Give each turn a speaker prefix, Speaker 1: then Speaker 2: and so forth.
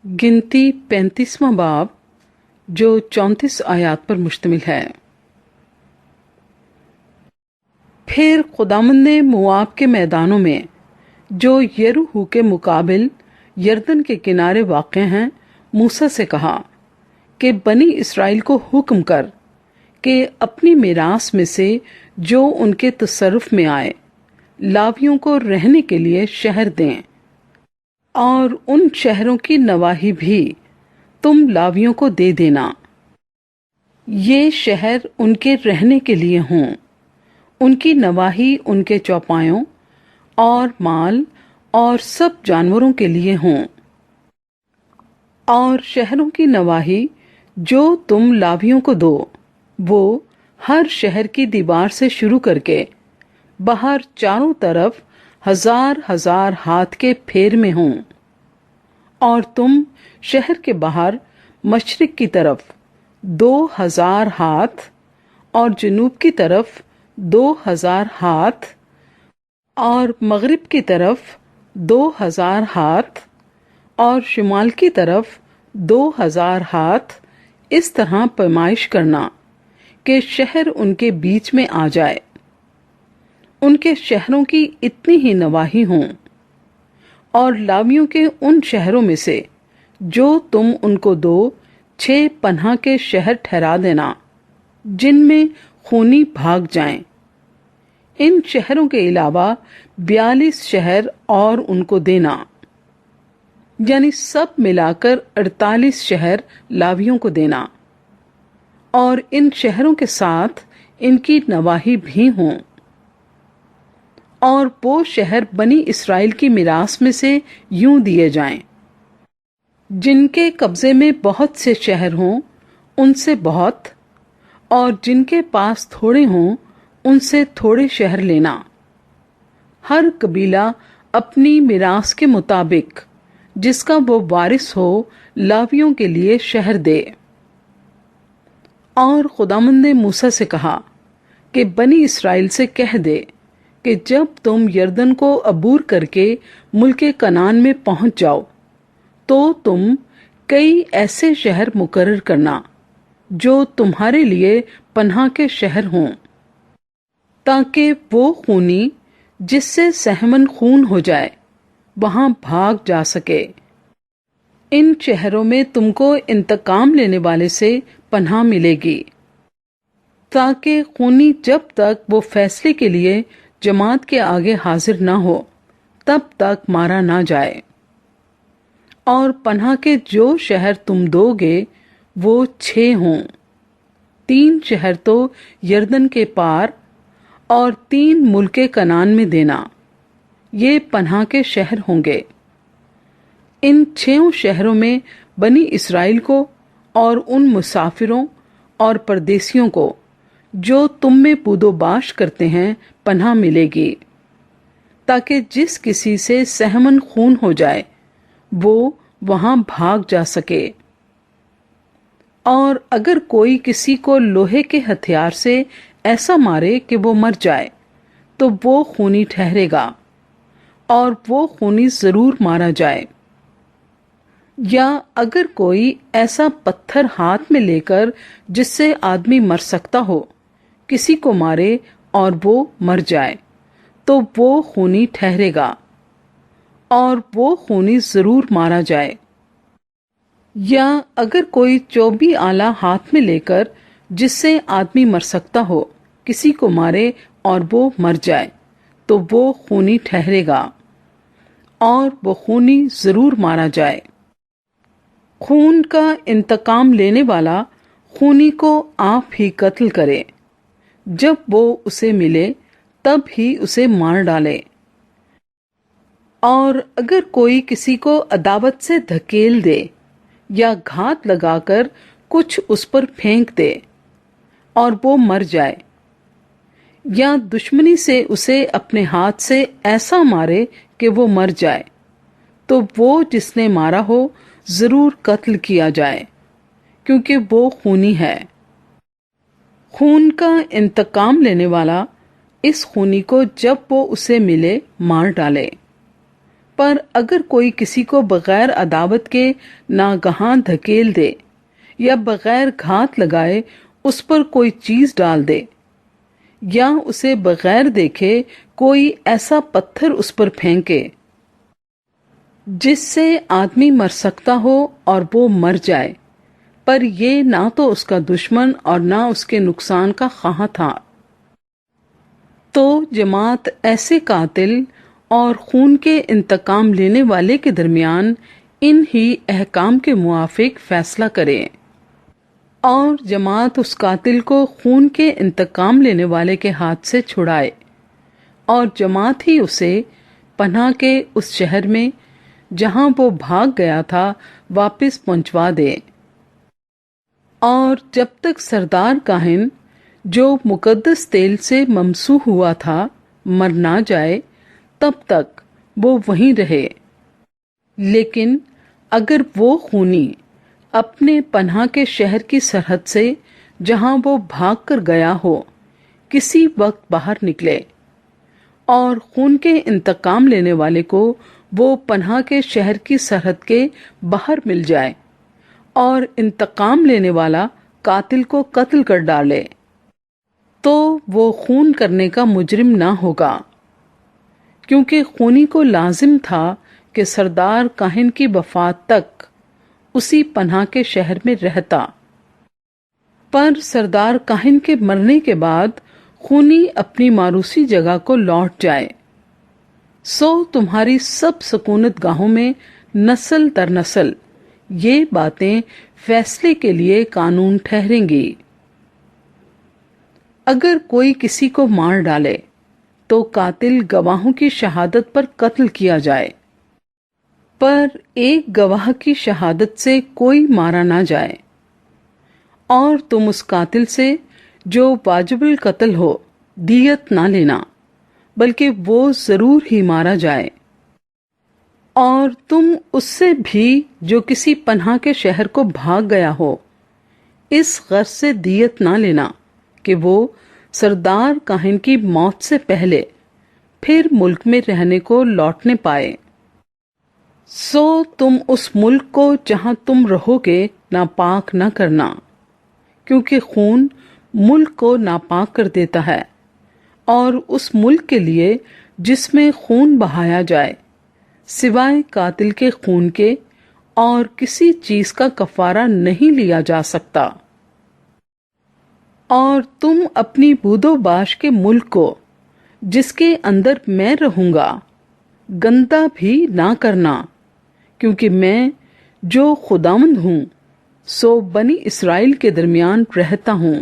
Speaker 1: गिनती 35वां बाब जो 34 आयात पर मुश्तमिल है। फिर खुदावंद ने मोआब के मैदानों में जो यरूहू के मुकाबिल यरदन के किनारे वाक़ हैं मूसा से कहा कि बनी इसराइल को हुक्म कर कि अपनी मीरास में से जो उनके तसर्रुफ में आए लावियों को रहने के लिए शहर दें, और उन शहरों की नवाही भी तुम लावियों को दे देना। ये शहर उनके रहने के लिए हों, उनकी नवाही उनके चौपायों और माल और सब जानवरों के लिए हों। और शहरों की नवाही जो तुम लावियों को दो वो हर शहर की दीवार से शुरू करके बाहर चारों तरफ 1000 हाथ के फेर में हों। और तुम शहर के बाहर मशरिक की तरफ 2000 हाथ और जनूब की तरफ 2000 हाथ और मगरिब की तरफ 2000 हाथ और शुमाल की तरफ 2000 हाथ इस तरह पैमाइश करना कि शहर उनके बीच में आ जाए। उनके शहरों की इतनी ही नवाही हों। और लावियों के उन शहरों में से जो तुम उनको दो 6 पनाह के शहर ठहरा देना जिनमें खूनी भाग जाएं। इन शहरों के अलावा 42 शहर और उनको देना, यानी सब मिलाकर 48 शहर लावियों को देना। और इन शहरों के साथ इनकी नवाही भी हों। और वो शहर बनी इसराइल की मिरास में से यूं दिए जाएं, जिनके कब्जे में बहुत से शहर हों उनसे बहुत, और जिनके पास थोड़े हों उनसे थोड़े शहर लेना। हर कबीला अपनी मिरास के मुताबिक जिसका वो वारिस हो लावियों के लिए शहर दे। और खुदावंद ने मूसा से कहा कि बनी इसराइल से कह दे कि जब तुम यरदन को अबूर करके मुल्के कनान में पहुंच जाओ तो तुम कई ऐसे शहर मुकर्रर करना जो तुम्हारे लिए पनाह के शहर हों, ताकि वो खूनी जिससे सहमन खून हो जाए वहां भाग जा सके। इन शहरों में तुमको इंतकाम लेने वाले से पनाह मिलेगी, ताकि खूनी जब तक वो फैसले के लिए जमात के आगे हाजिर ना हो तब तक मारा ना जाए। और पनाह के जो शहर तुम दोगे वो 6 हों। 3 शहर तो यरदन के पार और 3 मुल्के कनान में देना। ये पनाह के शहर होंगे। इन 6 शहरों में बनी इसराइल को और उन मुसाफिरों और परदेसियों को जो तुम में पूदोबाश करते हैं पनाह मिलेगी, ताकि जिस किसी से सहमन खून हो जाए वो वहां भाग जा सके। और अगर कोई किसी को लोहे के हथियार से ऐसा मारे कि वो मर जाए तो वो खूनी ठहरेगा और वो खूनी जरूर मारा जाए। या अगर कोई ऐसा पत्थर हाथ में लेकर जिससे आदमी मर सकता हो किसी को मारे और वो मर जाए तो वो खूनी ठहरेगा और वो खूनी जरूर मारा जाए। या अगर कोई चौबी आला हाथ में लेकर जिससे आदमी मर सकता हो किसी को मारे और वो मर जाए तो वो खूनी ठहरेगा और वो खूनी जरूर मारा जाए। खून का इंतकाम लेने वाला खूनी को आप ही कत्ल करे। जब वो उसे मिले तब ही उसे मार डाले। और अगर कोई किसी को अदावत से धकेल दे या घात लगाकर कुछ उस पर फेंक दे और वो मर जाए, या दुश्मनी से उसे अपने हाथ से ऐसा मारे कि वो मर जाए, तो वो जिसने मारा हो जरूर कत्ल किया जाए, क्योंकि वो खूनी है। खून का इंतकाम लेने वाला इस खूनी को जब वो उसे मिले मार डाले। پر اگر کوئی کسی کو بغیر عداوت کے ناگہاں دھکیل دے یا بغیر گھات لگائے اس پر کوئی چیز ڈال دے یا اسے بغیر دیکھے کوئی ایسا پتھر اس پر پھینکے جس سے آدمی مر سکتا ہو اور وہ مر جائے، پر یہ نہ تو اس کا دشمن اور نہ اس کے نقصان کا خواہاں تھا، تو جماعت ایسے قاتل اور خون کے انتقام لینے والے کے درمیان ان ہی احکام کے موافق فیصلہ کرے، اور جماعت اس قاتل کو خون کے انتقام لینے والے کے ہاتھ سے چھڑائے، اور جماعت ہی اسے پناہ کے اس شہر میں جہاں وہ بھاگ گیا تھا واپس پہنچوا دے۔ اور جب تک سردار کاہن جو مقدس تیل سے ممسوح ہوا تھا مر نہ جائے تب تک وہ وہیں رہے، لیکن اگر وہ خونی اپنے پناہ کے شہر کی سرحد سے جہاں وہ بھاگ کر گیا ہو کسی وقت باہر نکلے اور خون کے انتقام لینے والے کو وہ پناہ کے شہر کی سرحد کے باہر مل جائے اور انتقام لینے والا قاتل کو قتل کر ڈالے، تو وہ خون کرنے کا مجرم نہ ہوگا، کیونکہ خونی کو لازم تھا کہ سردار کاہن کی وفات تک اسی پناہ کے شہر میں رہتا، پر سردار کاہن کے مرنے کے بعد خونی اپنی ماروسی جگہ کو لوٹ جائے، سو تمہاری سب سکونت گاہوں میں نسل در نسل یہ باتیں فیصلے کے لیے قانون ٹھہریں گی۔ اگر کوئی کسی کو مار ڈالے تو قاتل گواہوں کی شہادت پر قتل کیا جائے، پر ایک گواہ کی شہادت سے کوئی مارا نہ جائے، اور تم اس قاتل سے جو واجب القتل ہو دیت نہ لینا، بلکہ وہ ضرور ہی مارا جائے، اور تم اس سے بھی جو کسی پناہ کے شہر کو بھاگ گیا ہو اس غرض سے دیت نہ لینا کہ وہ سردار کاہن کی موت سے پہلے پھر ملک میں رہنے کو لوٹنے پائے، سو تم اس ملک کو جہاں تم رہو گے ناپاک نہ کرنا، کیونکہ خون ملک کو ناپاک کر دیتا ہے، اور اس ملک کے لیے جس میں خون بہایا جائے سوائے قاتل کے خون کے اور کسی چیز کا کفارہ نہیں لیا جا سکتا۔ اور تم اپنی بود و باش کے ملک کو جس کے اندر میں رہوں گا گندہ بھی نہ کرنا، کیونکہ میں جو خداوند ہوں سو بنی اسرائیل کے درمیان رہتا ہوں۔